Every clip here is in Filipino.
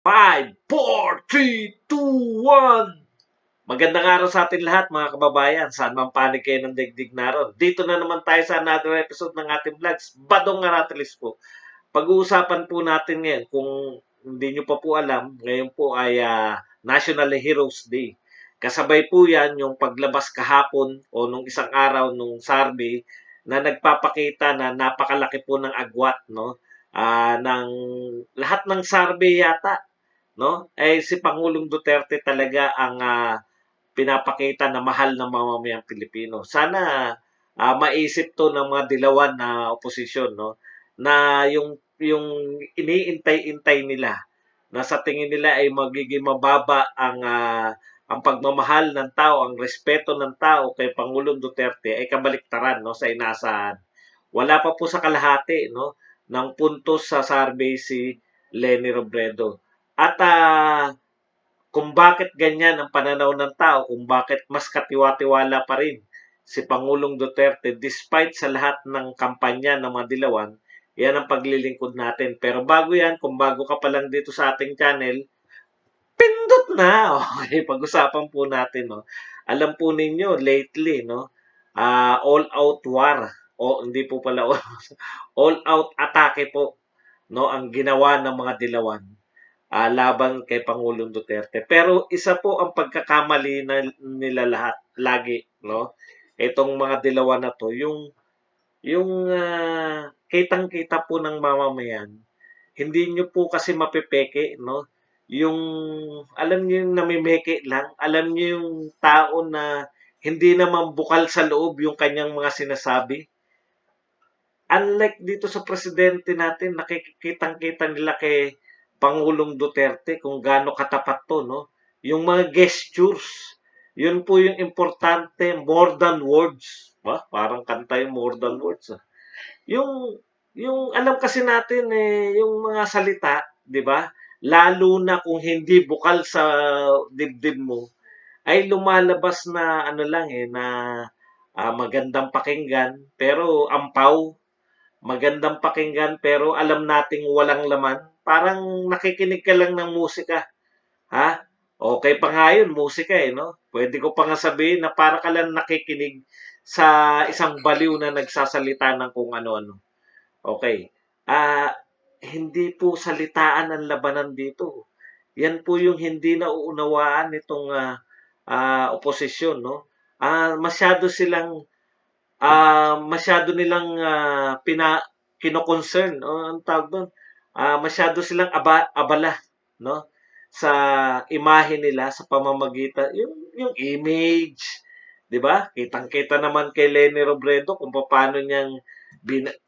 5, 4, 3, 2, 1. Magandang araw sa ating lahat mga kababayan. Saan man panig kayo ng digdig naroon. Dito na naman tayo sa another episode ng ating vlogs. Badong Aratilis po. Pag-uusapan po natin ngayon, kung hindi nyo pa po alam, ngayon po ay National Heroes Day. Kasabay po yan yung paglabas kahapon o nung isang araw nung survey na nagpapakita na napakalaki po ng agwat, no? Ng lahat ng survey yata, no? Si Pangulong Duterte talaga ang pinapakita na mahal ng mamamayang Pilipino. Sana maisip to ng mga dilawan na oposisyon, no? Na yung iniintay-intay nila na sa tingin nila ay magiging mababa ang pagmamahal ng tao, ang respeto ng tao kay Pangulong Duterte ay kabaliktaran, no, sa inaasahan. Wala pa po sa kalahati, no, ng puntos sa survey si Leni Robredo. At kung bakit ganyan ang pananaw ng tao, kung bakit mas katiwa-tiwala pa rin si Pangulong Duterte despite sa lahat ng kampanya ng mga dilawan, yan ang paglilingkod natin. Pero bago yan, kung bago ka pa lang dito sa ating channel, pindot na! Okay, pag-usapan po natin, no? Alam po ninyo, lately, no? All-out war. O, hindi po pala all-out atake po, no? Ang ginawa ng mga dilawan laban kay Pangulong Duterte. Pero isa po ang pagkakamali nila lahat, lagi, no? Itong mga dilawan na to, yung kitang-kita po ng mamamayan, hindi nyo po kasi mapepeke, no? Yung, alam nyo yung namimeke lang, alam nyo yung tao na hindi naman bukal sa loob yung kanyang mga sinasabi. Unlike dito sa presidente natin, nakikitang-kita nila kay Pangulong Duterte kung gaano katapat to, no? Yung mga gestures, yun po yung importante, more than words. Ba? Parang kanta yung more than words. Yung, yung alam kasi natin yung mga salita, di ba? Lalo na kung hindi bukal sa dibdib mo, ay lumalabas na ano lang na magandang pakinggan, pero ampaw, magandang pakinggan pero alam nating walang laman. Parang nakikinig ka lang ng musika. Ha? Okay pa nga yun, musika no? Pwede ko pa nga sabihin na para ka lang nakikinig sa isang baliw na nagsasalita ng kung ano-ano. Okay. Hindi po salitaan ang labanan dito. Yan po yung hindi nauunawaan nitong oposisyon, no? Masyado silang masyado nilang kino-concern, ang tawag doon, masyado silang abala, no? Sa imahe nila sa pamamagitan yung image, 'di ba? Kitang-kita naman kay Leni Robredo kung paano niyang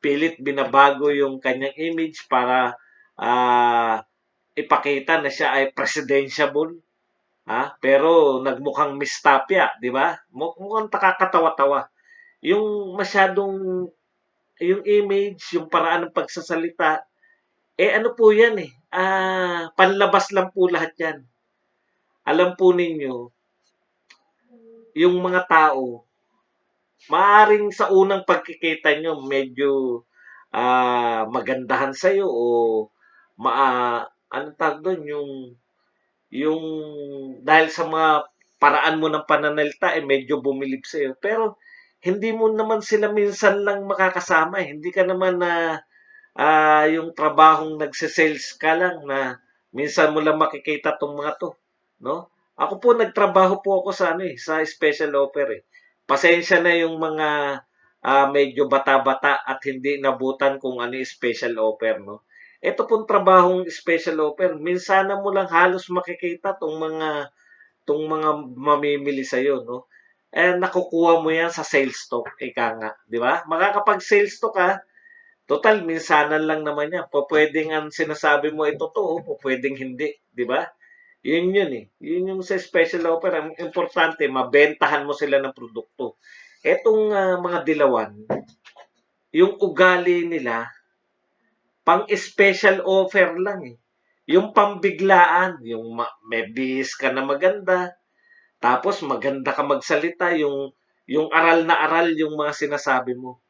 pilit binabago yung kanyang image para ah, ipakita na siya ay presidentiable, pero nagmukhang mistapya, 'di ba? Mukhang nakakatawa-tawa yung masyadong yung image, yung paraan ng pagsasalita, ano po yan panlabas lang po lahat yan. Alam po ninyo, yung mga tao, maaring sa unang pagkikita nyo, medyo magandahan sa'yo o anong tawag doon, yung dahil sa mga paraan mo ng pananalita, medyo bumilib sa'yo. Pero, hindi mo naman sila minsan lang makakasama. Hindi ka naman na yung trabahong nagse-sales ka lang na minsan mo lang makikita tong mga to, no? Ako po nagtrabaho po ako sa sa special offer Pasensya na yung mga medyo bata-bata at hindi nabutan kung ano yung special offer, no? Ito pong trabahong special offer, minsan mo lang halos makikita tong mga mamimili sa iyo, no? Nakukuha mo yan sa sales talk, ika nga, di ba? Makakapag-sales talk ka, total, minsanan lang naman yan. Pwedeng ang sinasabi mo ay totoo, pwedeng hindi, di ba? Yun Yun yung sa special offer. Ang importante, mabentahan mo sila ng produkto. Etong mga dilawan, yung ugali nila, pang special offer lang Yung pambiglaan, yung may bihis ka na maganda, tapos maganda ka magsalita, yung aral na aral yung mga sinasabi mo.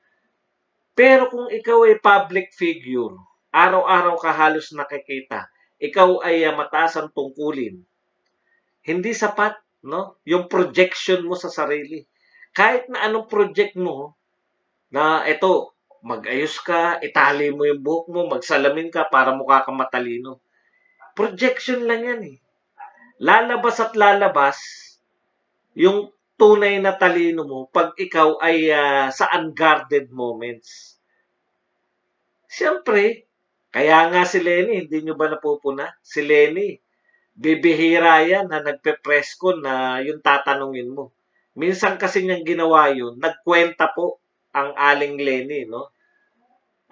Pero kung ikaw ay public figure, araw-araw ka halos nakikita, ikaw ay mataas ang tungkulin, hindi sapat, no? Yung projection mo sa sarili. Kahit na anong project mo, na ito, mag-ayos ka, itali mo yung buhok mo, magsalamin ka para mukha kang matalino. Projection lang yan eh. Lalabas at lalabas yung tunay na talino mo pag ikaw ay sa unguarded moments. Siyempre, kaya nga si Lenny, hindi nyo ba napupuna? Si Lenny, bibihira yan na nagpe-press con na yung tatanungin mo. Minsan kasi niyang ginawa yun, nagkwenta po ang Aling Lenny, no?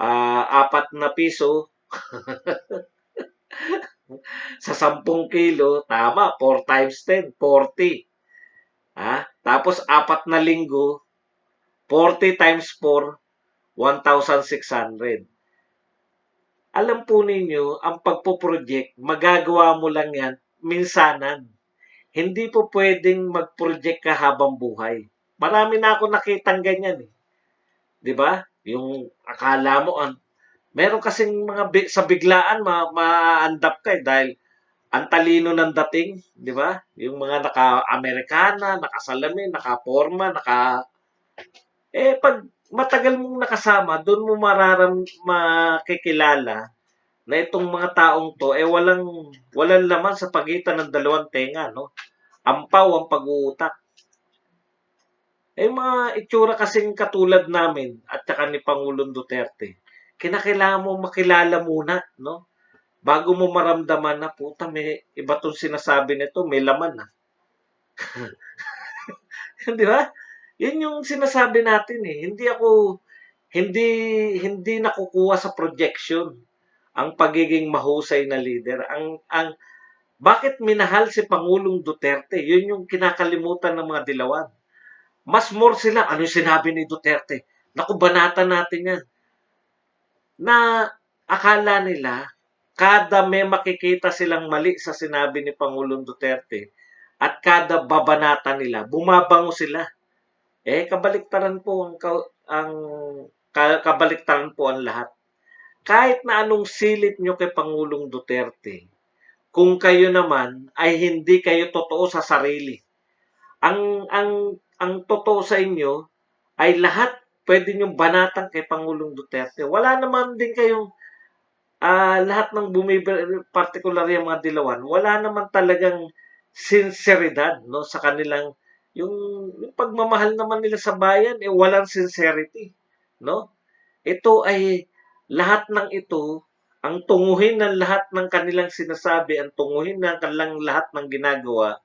4 na piso sa 10 kilo, tama, 4 times 10, 40. Tapos 4 na linggo, 40 times 4, 1,600. Alam po ninyo, ang pagpo-project, magagawa mo lang yan minsanan. Hindi po pwedeng mag-project ka habang buhay. Marami na ako nakitang ganyan eh. 'Di ba? Yung akala mo meron kasing mga sa biglaan ma-andap ka eh, dahil ang talino ng dating, 'di ba? Yung mga naka-Amerikana, naka-salamin, naka-porma, pag matagal mong nakasama, doon mo makikilala na itong mga taong to walang laman sa pagitan ng dalawang tenga, no? Ampaw ang pag-uutak. Mga itsura kasing katulad namin at saka ni Pangulong Duterte, kinakailangan mo makilala muna, no? Bago mo maramdaman na, puta, may iba tong sinasabi nito, may laman na. Di ba? Yun yung sinasabi natin eh. Hindi, hindi nakukuha sa projection ang pagiging mahusay na leader. Bakit minahal si Pangulong Duterte? Yun yung kinakalimutan ng mga dilawan. Mas more sila. Ano yung sinabi ni Duterte? Naku, banatan natin yan. Na akala nila, kada may makikita silang mali sa sinabi ni Pangulong Duterte at kada babanata nila, bumabango sila. Kabaliktaran po ang kabaliktaran po ang lahat. Kahit na anong silip nyo kay Pangulong Duterte, kung kayo naman ay hindi kayo totoo sa sarili. Ang totoo sa inyo ay lahat pwede nyo banatan kay Pangulong Duterte. Wala naman din kayong lahat ng particular yung mga dilawan, wala naman talagang sinseridad, no, sa kanilang yung pagmamahal naman nila sa bayan, walang sincerity, no? Ito ay lahat ng ito, ang tunguhin ng lahat ng kanilang sinasabi, ang tunguhin ng kanilang lahat ng ginagawa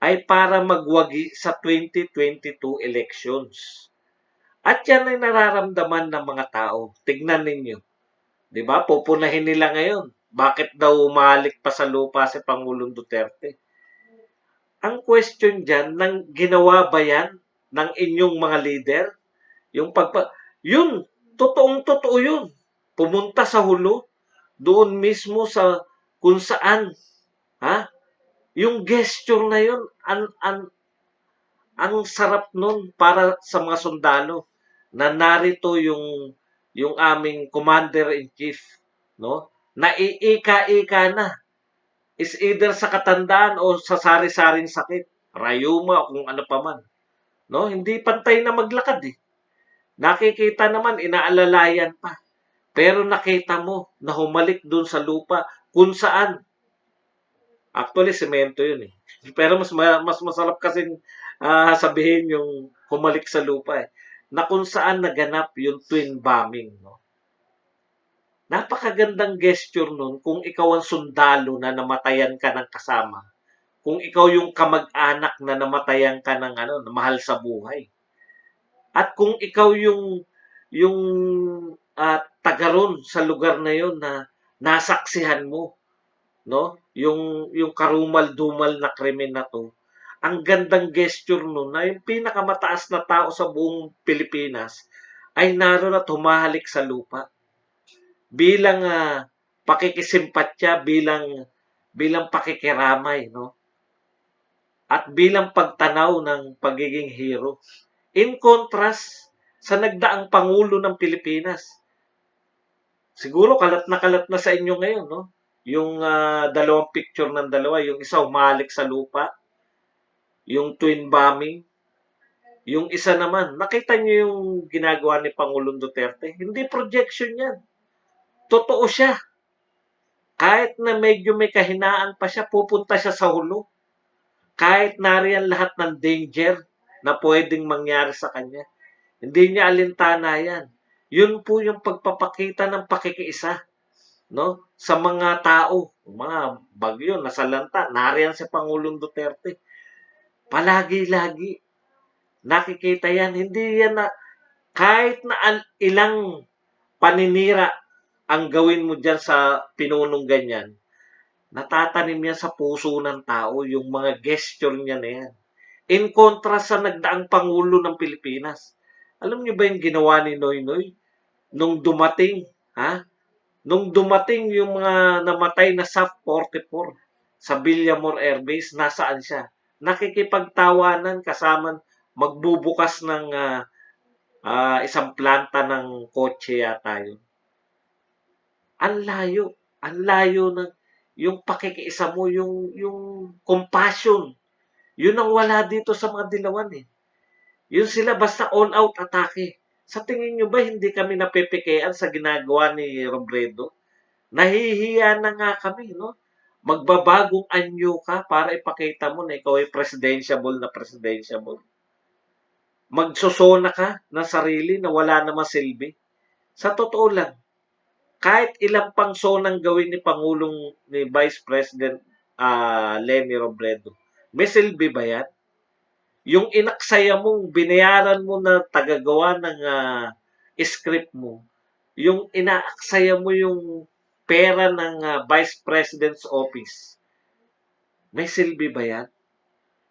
ay para magwagi sa 2022 elections. At yan ay nararamdaman ng mga tao. Tignan ninyo. 'Di ba? Pupunahin nila ngayon. Bakit daw umalik pa sa lupa si Pangulong Duterte? Ang question diyan, nang ginawa ba yan ng inyong mga leader? Yun, totoong-totoo yun. Pumunta sa hulo, doon mismo sa kung saan, yung gesture na yun, ang sarap nun para sa mga sundalo na narito yung aming commander-in-chief, no? Naiika-ika na. Is either sa katandaan o sa sari-saring sakit, rayuma o kung ano pa man. No? Hindi pantay na maglakad eh. Nakikita naman, inaalalayan pa. Pero nakita mo na humalik dun sa lupa kung saan. Actually, semento yun eh. Pero mas masarap kasing sabihin yung humalik sa lupa eh. Na kung saan naganap yung twin bombing. No? Napakagandang gesture nun kung ikaw ang sundalo na namatayan ka ng kasama. Kung ikaw yung kamag-anak na namatayan ka ng na mahal sa buhay. At kung ikaw yung tagaron sa lugar na yon na nasaksihan mo, no? Yung karumal-dumal na krimen na to. Ang gandang gesture nun na yung pinakamataas na tao sa buong Pilipinas ay naroon at humahalik sa lupa bilang pakikisimpatya, bilang pakikiramay, no? At bilang pagtanaw ng pagiging hero. In contrast sa nagdaang Pangulo ng Pilipinas. Siguro kalat na sa inyo ngayon, no? Yung dalawang picture ng dalawa, yung isa humalik sa lupa, yung twin bombing, yung isa naman, nakita niyo yung ginagawa ni Pangulong Duterte? Hindi projection yan. Totoo siya. Kahit na medyo may kahinaan pa siya, pupunta siya sa hulo. Kahit nariyan lahat ng danger na pwedeng mangyari sa kanya. Hindi niya alintana yan. Yun po yung pagpapakita ng pakikiisa, no? Sa mga tao, mga bagyo, nasalanta, nariyan si Pangulong Duterte. Palagi-lagi, nakikita yan. Hindi yan na, kahit na ilang paninira ang gawin mo dyan sa pinunong ganyan, natatanim yan sa puso ng tao, yung mga gesture niya na yan. In contrast sa nagdaang Pangulo ng Pilipinas. Alam niyo ba yung ginawa ni Noynoy? Nung dumating, ha? Nung dumating yung mga namatay na SAF-44 sa Villamor Air Base, nasaan siya? Nakikipagtawanan kasama magbubukas ng isang planta ng kotse yata yun. Ang layo ng yung pakikiisa mo, yung compassion. Yun ang wala dito sa mga dilawan eh. Yun sila basta all out atake. Sa tingin nyo ba hindi kami napipikean sa ginagawa ni Robredo? Nahihiya na nga kami, no? Magbabagong anyo ka para ipakita mo na ikaw ay presidentiable na presidentiable. Magsosona ka ng sarili na wala namang silbi. Sa totoo lang, kahit ilang pang sonang gawin ni Pangulong ni Vice President Leni Robredo, may silbi ba yan? Yung inaksaya mong binayaran mo na tagagawa ng script mo, yung inaaksaya mo yung pera ng Vice President's Office, may silbi ba yan?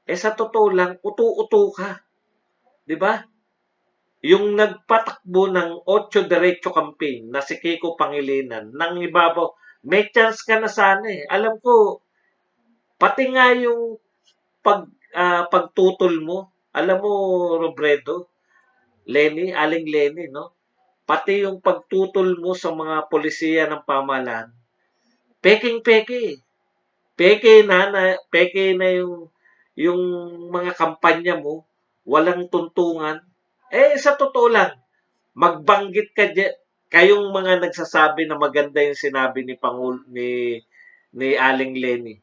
Eh sa totoo lang, utu-utu ka. Di ba? Yung nagpatakbo ng 8 Diretso Campaign na si Kiko Pangilinan, nang ibabaw, may chance ka na sana eh. Alam ko, pati nga yung pagtutol mo, alam mo, Robredo, Aling Lenny, no? Pati yung pagtutol mo sa mga polisiya ng pamahalaan, peking-peke. Peke na yung mga kampanya mo, walang tuntungan. Eh, sa totoo lang, magbanggit ka kayong mga nagsasabi na maganda yung sinabi ni ni Aling Lenny.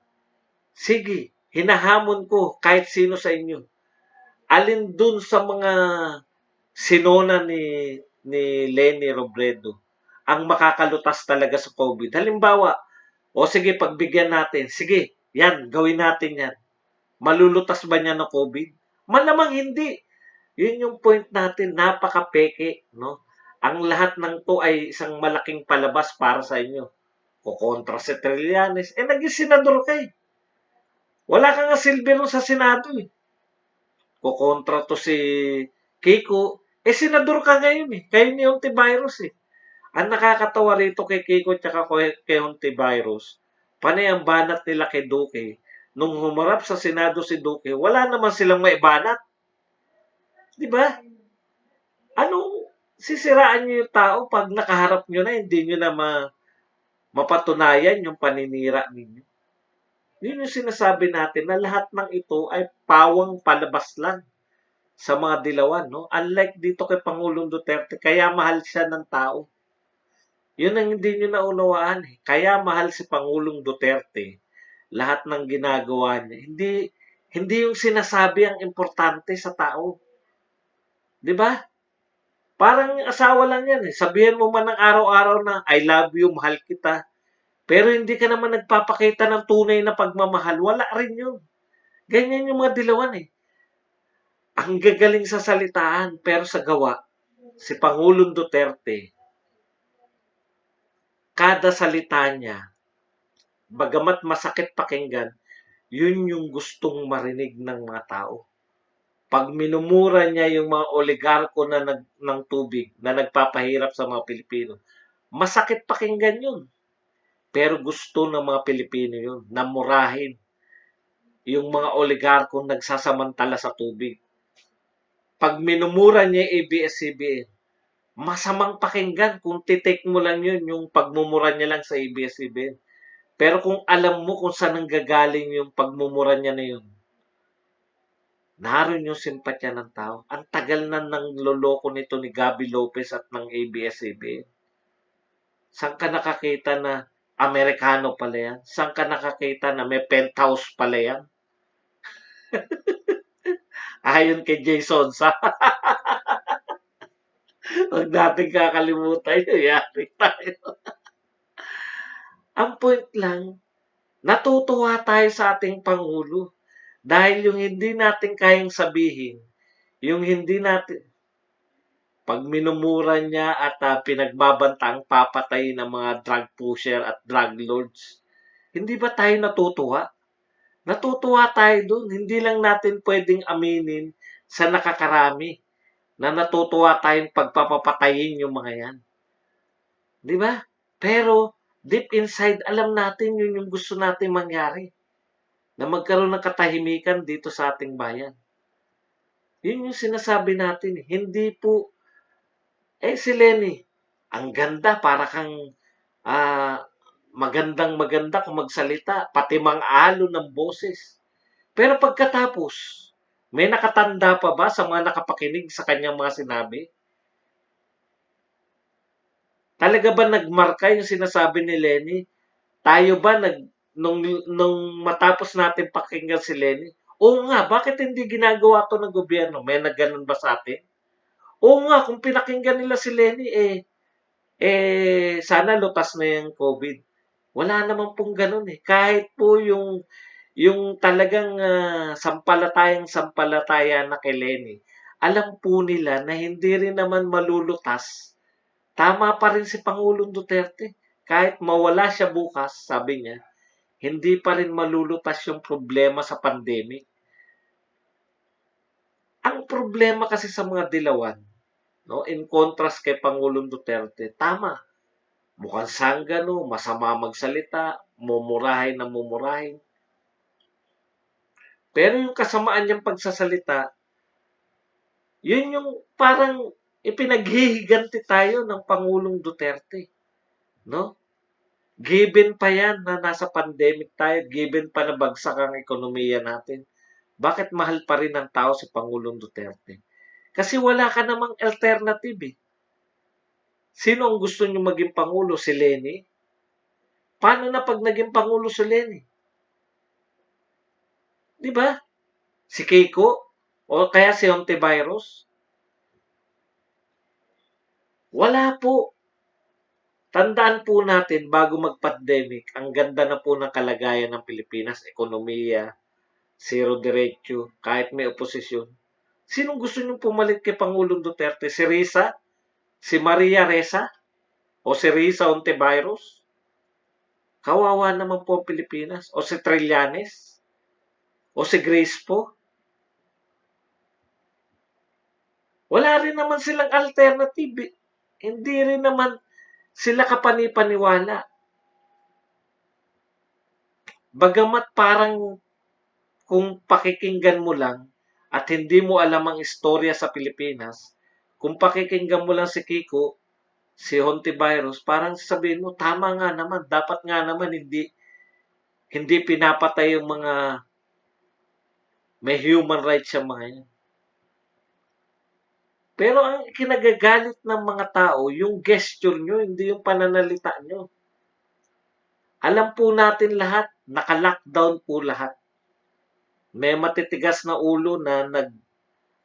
Sige, hinahamon ko kahit sino sa inyo. Alin dun sa mga sinona ni Lenny Robredo ang makakalutas talaga sa COVID. Halimbawa, o sige, pagbigyan natin. Sige, yan, gawin natin yan. Malulutas ba niya ng COVID? Malamang hindi. Yun yung point natin, napaka-peke, no? Ang lahat ng to ay isang malaking palabas para sa inyo. Kukontra si Trillanes. Eh, naging senador ka eh. Wala kang nga silbi sa Senado eh. Kukontra to si Kiko. Eh, senador ka ngayon eh. Kayo ni Hontivirus eh. Ang nakakatawa rito kay Kiko at kay Hontivirus, panay ang banat nila kay Duque. Nung humarap sa Senado si Duque, wala naman silang maibanat. Di ba? Anong sisiraan nyo yung tao pag nakaharap nyo na, hindi nyo na mapatunayan yung paninira ninyo? Yun yung sinasabi natin na lahat ng ito ay pawang palabas lang sa mga dilawan. No? Unlike dito kay Pangulong Duterte, kaya mahal siya ng tao. Yun ang hindi nyo naunawaan. Eh. Kaya mahal si Pangulong Duterte. Lahat ng ginagawa niya. Hindi yung sinasabi ang importante sa tao. Di ba? Parang asawa lang yan eh. Sabihan mo man ng araw-araw na, I love you, mahal kita. Pero hindi ka naman nagpapakita ng tunay na pagmamahal. Wala rin yun. Ganyan yung mga dilawan eh. Ang gagaling sa salitaan, pero sa gawa, si Pangulong Duterte, kada salita niya, bagamat masakit pakinggan, yun yung gustong marinig ng mga tao. Pag minumura niya yung mga oligarko ng tubig na nagpapahirap sa mga Pilipino, masakit pakinggan yun. Pero gusto ng mga Pilipino yun, na murahin yung mga oligarko nagsasamantala sa tubig. Pag minumura niya yung ABS-CBN, masamang pakinggan kung titake mo lang yun, yung pagmumura niya lang sa ABS-CBN. Pero kung alam mo kung saan nanggagaling yung pagmumura niya na yun, naroon yung simpatya ng tao. Ang tagal na nang loloko nito ni Gabby Lopez at ng ABS-CBN. Saan ka nakakita na Amerikano pala yan? Saan ka nakakita na may penthouse pala yan? Ayon kay Jason sa huwag natin kakalimutan yun. Yari tayo. Ang point lang, natutuwa tayo sa ating Pangulo. Dahil yung hindi natin kayang sabihin, yung hindi natin, pag minumura niya at pinagbabantang papatay ng mga drug pusher at drug lords, hindi ba tayo natutuwa? Natutuwa tayo dun. Hindi lang natin pwedeng aminin sa nakakarami na natutuwa tayong pagpapapatayin yung mga yan. Di ba? Pero deep inside, alam natin yun yung gusto natin mangyari. Na magkaroon ng katahimikan dito sa ating bayan. Yun yung sinasabi natin. Hindi po, si Lenny, ang ganda, para kang magandang-maganda kung magsalita, pati mang alo ng boses. Pero pagkatapos, may nakatanda pa ba sa mga nakapakinig sa kanyang mga sinabi? Talaga ba nagmarka yung sinasabi ni Lenny? Tayo ba nung matapos natin pakinggan si Lenny? Oo nga, bakit hindi ginagawa to ng gobyerno? May nagganon ba sa atin? Oo nga, kung pinakinggan nila si Lenny, sana lutas na yung COVID. Wala naman pong ganun eh. Kahit po yung talagang sampalataya na kay Lenny, alam po nila na hindi rin naman malulutas. Tama pa rin si Pangulong Duterte. Kahit mawala siya bukas, sabi niya, hindi pa rin malulutas yung problema sa pandemic. Ang problema kasi sa mga dilawan, no, in contrast kay Pangulong Duterte, tama. Mukhang sanggano, masama magsalita, mumurahin na mumurahin. Pero yung kasamaan niyang pagsasalita, yun yung parang ipinaghihiganti tayo ng Pangulong Duterte. No? Given pa yan na nasa pandemic tayo, given pa na bagsak ang ekonomiya natin, bakit mahal pa rin ng tao si Pangulong Duterte? Kasi wala ka namang alternative eh. Sino ang gusto nyo maging Pangulo? Si Lenny? Paano na pag naging Pangulo si Lenny? Di ba? Si Keiko? O kaya si Ontiveros? Wala po. Tandaan po natin, bago mag-pandemic, ang ganda na po ng kalagayan ng Pilipinas, ekonomiya, zero diretso, kahit may oposisyon. Sinong gusto niyong pumalit kay Pangulong Duterte? Si Risa? Si Maria Ressa? O si Risa Ontiveros? Kawawa naman po ang Pilipinas. O si Trillanes? O si Grace po? Wala rin naman silang alternative. Hindi rin naman sila kapanipaniwala. Bagamat parang kung pakikinggan mo lang at hindi mo alam ang istorya sa Pilipinas, kung pakikinggan mo lang si Kiko, si Hontiveros, parang sabihin mo, tama nga naman, dapat nga naman hindi pinapatay yung mga may human rights yung mga yan. Pero ang kinagagalit ng mga tao, yung gesture nyo, hindi yung pananalita nyo. Alam po natin lahat, naka-lockdown po lahat. May matitigas na ulo na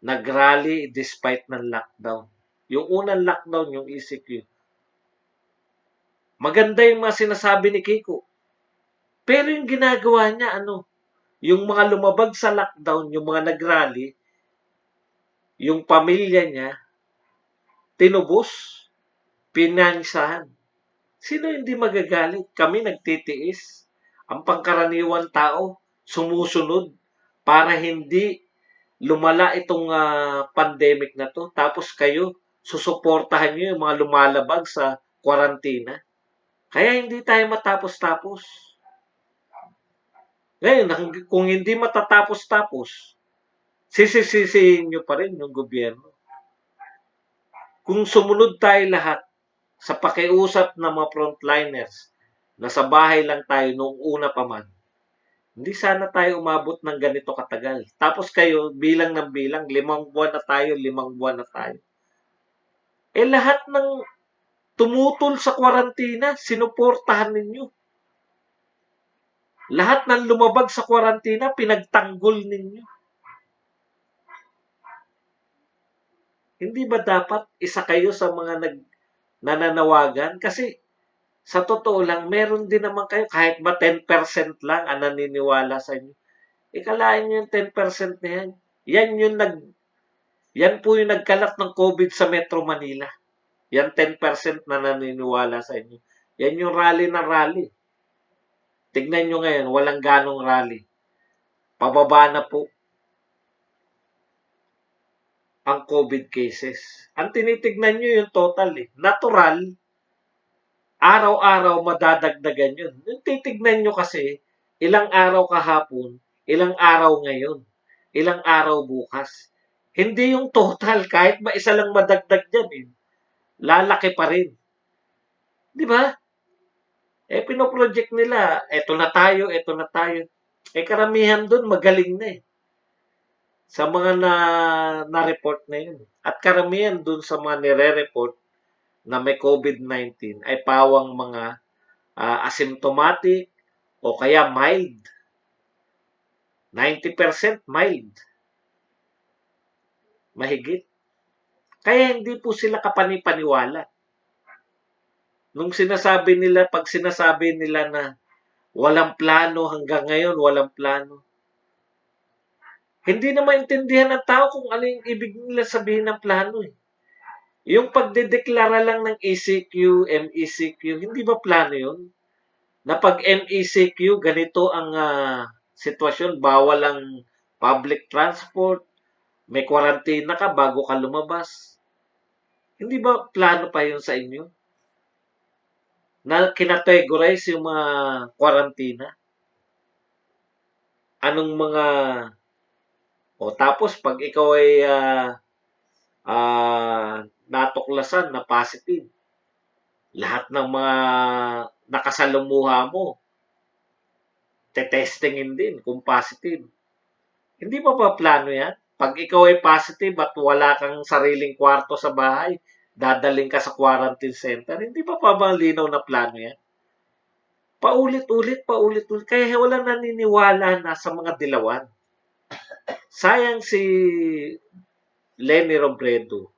nag-rally despite ng lockdown. Yung unang lockdown, yung ECQ. Maganda yung mga sinasabi ni Kiko. Pero yung ginagawa niya, yung mga lumabag sa lockdown, yung mga nag-rally, yung pamilya niya, tinubos, pinansahan. Sino hindi magagalit? Kami nagtitiis. Ang pangkaraniwan tao, sumusunod para hindi lumala itong pandemic na to. Tapos kayo, susuportahan nyo yung mga lumalabag sa kwarantina. Kaya hindi tayo matapos-tapos. Ngayon, kung hindi matatapos-tapos, sisisihin nyo pa rin yung gobyerno. Kung sumunod tayo lahat sa pakiusap ng mga frontliners nasa bahay lang tayo noong una pa man, hindi sana tayo umabot ng ganito katagal. Tapos kayo, bilang ng bilang, 5 buwan na tayo, 5 buwan na tayo. Eh lahat ng tumutol sa kwarantina, sinuportahan ninyo. Lahat ng lumabag sa kwarantina, pinagtanggol ninyo. Hindi ba dapat isa kayo sa mga nananawagan? Kasi sa totoo lang, meron din naman kayo, kahit ba 10% lang ang naniniwala sa inyo. Ikalain nyo yung 10% na yan. Yan po yung nagkalat ng COVID sa Metro Manila. Yan 10% na naniniwala sa inyo. Yan yung rally na rally. Tignan nyo ngayon, walang ganong rally. Pababa na po ang COVID cases. Ang tinitignan nyo yung total eh. Natural, araw-araw madadagdagan yun. Yung titignan nyo kasi, ilang araw kahapon, ilang araw ngayon, ilang araw bukas. Hindi yung total, kahit ba isa lang madagdag dyan eh. Lalaki pa rin. Di ba? Eh, pinoproject nila, eto na tayo, eto na tayo. Eh, karamihan doon magaling na eh. Sa mga na-report na yun. At karamihan doon sa mga nire-report na may COVID-19 ay pawang mga asymptomatic o kaya mild. 90% mild. Mahigit. Kaya hindi po sila kapanipaniwala. Pag sinasabi nila na walang plano hanggang ngayon, walang plano. Hindi na maintindihan ng tao kung ano yung ibig nila sabihin ng plano eh. Yung pagdedeklara lang ng ECQ, MECQ, hindi ba plano yun? Na pag MECQ, ganito ang sitwasyon, bawal ang public transport, may quarantine ka bago ka lumabas. Hindi ba plano pa yun sa inyo? Na kinategorize yung mga quarantina? Anong mga... O tapos pag ikaw ay natuklasan na positive, lahat ng mga nakasalumuha mo, tetestingin din kung positive. Hindi pa ba plano yan? Pag ikaw ay positive at wala kang sariling kwarto sa bahay, dadaling ka sa quarantine center, hindi pa ba linaw na plano yan? Paulit-ulit, paulit-ulit. Kaya wala naniniwala na sa mga dilawan. Sayang si Lenny Robredo.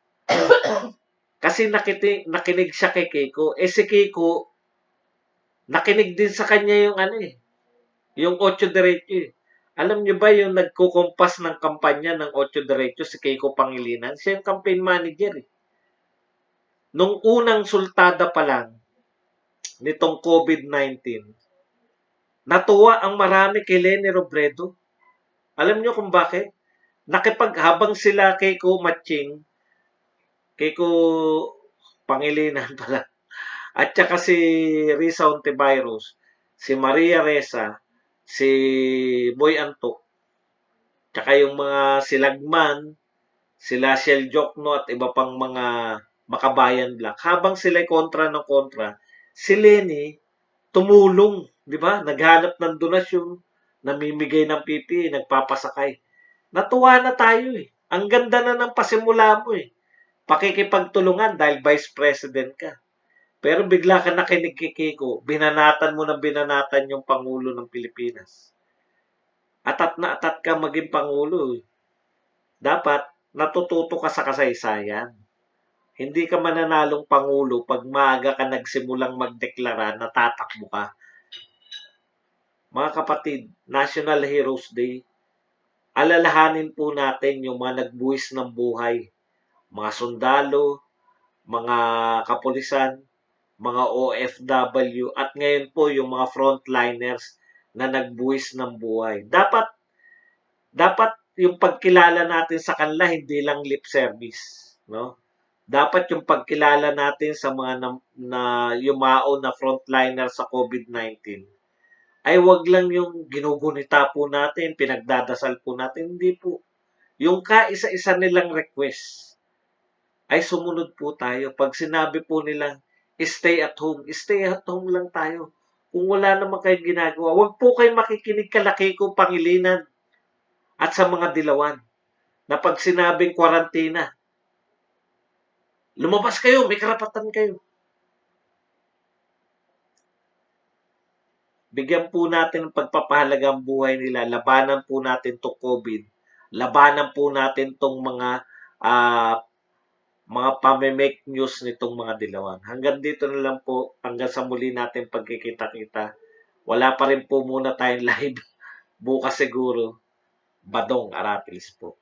Kasi nakinig siya kay Kiko. Eh si Kiko, nakinig din sa kanya yung yung 8 Diretso eh. Alam niyo ba yung nagkukumpas ng kampanya ng 8 Diretso si Kiko Pangilinan? Siya yung campaign manager eh. Nung unang sultada pa lang nitong COVID-19, natuwa ang marami kay Lenny Robredo. Alam niyo kung bakit? Habang sila Kiko Matching, Kiko Pangilinan pala, at saka si Risa Ontiveros, si Maria Ressa, si Boy Antok, tsaka yung mga silagman, sila Shell Jokno at iba pang mga makabayan black. Habang sila kontra ng kontra, si Lenny tumulong, di ba? Naghanap ng donasyon, namimigay ng PPE, nagpapasakay. Natuwa na tayo eh. Ang ganda na ng pasimula mo eh. Pakikipagtulungan dahil vice president ka. Pero bigla ka nakinig kay Kiko, binanatan mo ng binanatan yung Pangulo ng Pilipinas. Atat na atat ka maging Pangulo. Dapat natututo ka sa kasaysayan. Hindi ka mananalong Pangulo pag maaga ka nagsimulang magdeklara na tatakbo ka. Mga kapatid, National Heroes Day, alalahanin po natin yung mga nagbuwis ng buhay. Mga sundalo, mga kapulisan, mga OFW, at ngayon po yung mga frontliners na nagbuwis ng buhay. Dapat yung pagkilala natin sa kanila hindi lang lip service, no? Dapat yung pagkilala natin sa mga na yumao na frontliner sa COVID-19 ay wag lang yung ginugunita po natin, pinagdadasal po natin, hindi po. Yung kaisa-isa nilang request ay sumunod po tayo. Pag sinabi po nilang stay at home lang tayo. kung wala naman kayong ginagawa. Huwag po kayong makikinig kalaki kong Pangilinan at sa mga dilawan na pag sinabing kwarantina, lumabas kayo, may karapatan kayo. Bigyan po natin ng pagpapahalaga ang buhay nila. Labanan po natin 'tong COVID. Labanan po natin 'tong mga pame-make news nitong mga dilawan. Hanggang dito na lang po. Hanggang sa muli natin pagkikita-kita. Wala pa rin po muna tayong live. Bukas siguro. Badong Aratilis po.